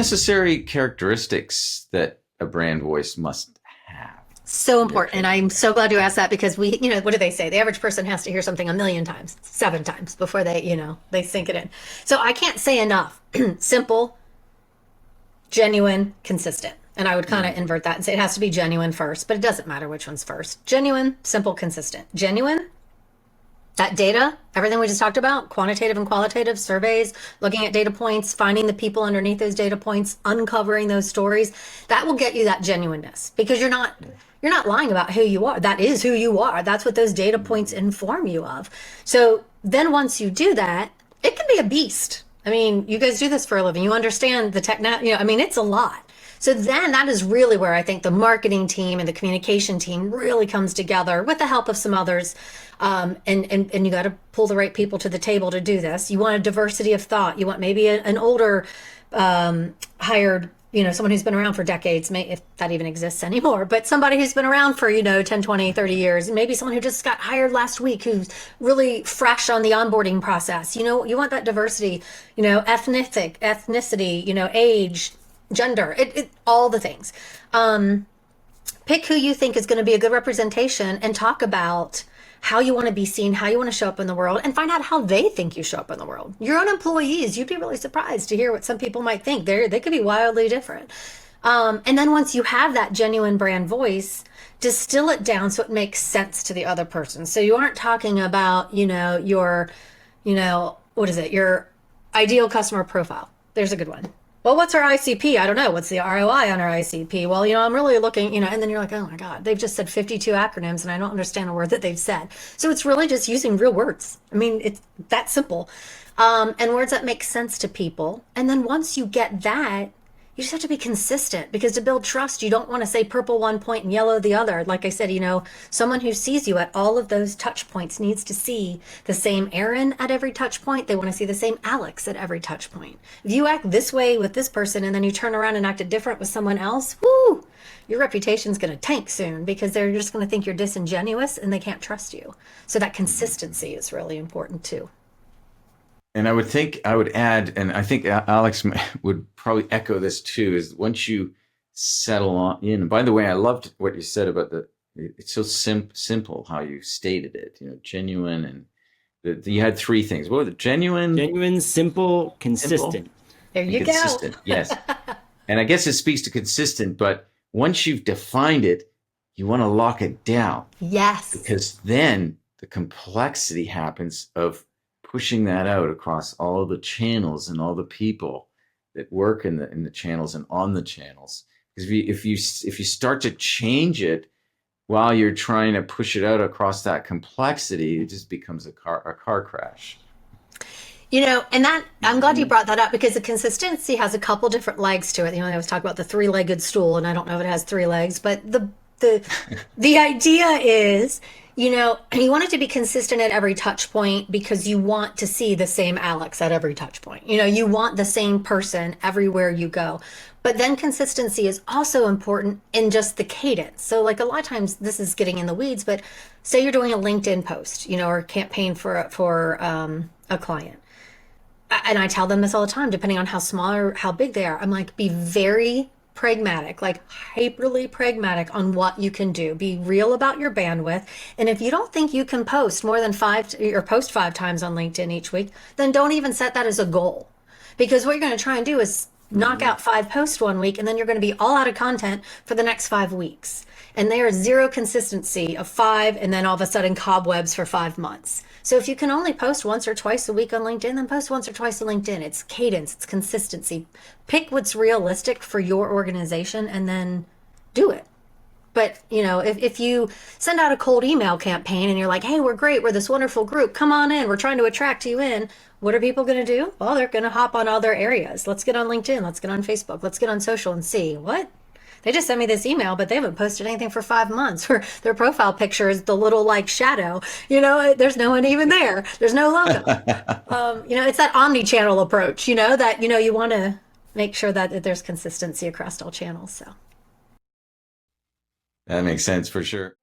necessary characteristics that a brand voice must have? So important. And I'm so glad you asked that because what do they say? The average person has to hear something a million times, 7 times before they sink it in. So I can't say enough. Simple, genuine, consistent. And I would kind of invert that and say it has to be genuine first, but it doesn't matter which one's first. Genuine, simple, consistent. Genuine, that data, everything we just talked about, quantitative and qualitative surveys, looking at data points, finding the people underneath those data points, uncovering those stories, that will get you that genuineness because you're not lying about who you are. That is who you are. That's what those data points inform you of. So then once you do that, it can be a beast. I mean, you guys do this for a living. You understand the it's a lot. So then that is really where I think the marketing team and the communication team really comes together with the help of some others. And you got to pull the right people to the table to do this. You want a diversity of thought. You want maybe an older hired, someone who's been around for decades, if that even exists anymore, but somebody who's been around for, 10, 20, 30 years, and maybe someone who just got hired last week who's really fresh on the onboarding process. You want that diversity, ethnicity, age, gender, all the things. Pick who you think is going to be a good representation and talk about how you want to be seen, how you want to show up in the world, and find out how they think you show up in the world. Your own employees, you'd be really surprised to hear what some people might think. They could be wildly different. And then once you have that genuine brand voice, distill it down so it makes sense to the other person. So you aren't talking about, your ideal customer profile. There's a good one. Well, what's our ICP? I don't know. What's the ROI on our ICP? Well, I'm really looking, and then you're like, oh my God, they've just said 52 acronyms and I don't understand a word that they've said. So it's really just using real words. I mean, it's that simple. And words that make sense to people. And then once you get that, you just have to be consistent because to build trust, you don't want to say purple one point and yellow the other. Like I said, someone who sees you at all of those touch points needs to see the same Aaron at every touch point. They want to see the same Alex at every touch point. If you act this way with this person and then you turn around and act different with someone else, whoo, your reputation's going to tank soon because they're just going to think you're disingenuous and they can't trust you. So that consistency is really important too. And I would add, and I think Alex would probably echo this too, is once you settle on in, and by the way, I loved what you said about it's so simple how you stated it, genuine, and you had 3 things. What was it? Genuine, simple, consistent. Simple, there you consistent. Go. Yes. And I guess it speaks to consistent, but once you've defined it, you want to lock it down. Yes. Because then the complexity happens of pushing that out across all the channels and all the people that work in the channels and on the channels. Because if you start to change it while you're trying to push it out across that complexity, it just becomes a car crash. And that I'm glad you brought that up because the consistency has a couple different legs to it. I was talking about the 3-legged stool, and I don't know if it has 3 legs, but the idea is, you want it to be consistent at every touch point because you want to see the same Alex at every touch point. You want the same person everywhere you go. But then consistency is also important in just the cadence. So like a lot of times this is getting in the weeds, but say you're doing a LinkedIn post, or a campaign for a client. And I tell them this all the time, depending on how small or how big they are. I'm like, be very pragmatic, like hyperly pragmatic on what you can do. Be real about your bandwidth. And if you don't think you can post more than 5 or post 5 times on LinkedIn each week, then don't even set that as a goal. Because what you're going to try and do is knock out 5 posts one week, and then you're going to be all out of content for the next 5 weeks. And there is zero consistency of 5, and then all of a sudden cobwebs for 5 months. So if you can only post once or twice a week on LinkedIn, then post once or twice on LinkedIn. It's cadence, it's consistency. Pick what's realistic for your organization and then do it. But, if you send out a cold email campaign and you're like, hey, we're great, we're this wonderful group, come on in, we're trying to attract you in, what are people going to do? Well, they're going to hop on other areas. Let's get on LinkedIn, let's get on Facebook, let's get on social and see, what? They just sent me this email, but they haven't posted anything for 5 months. Where their profile picture is the little shadow. There's no one even there. There's no logo. It's that omni-channel approach. That you want to make sure that there's consistency across all channels. So that makes sense for sure.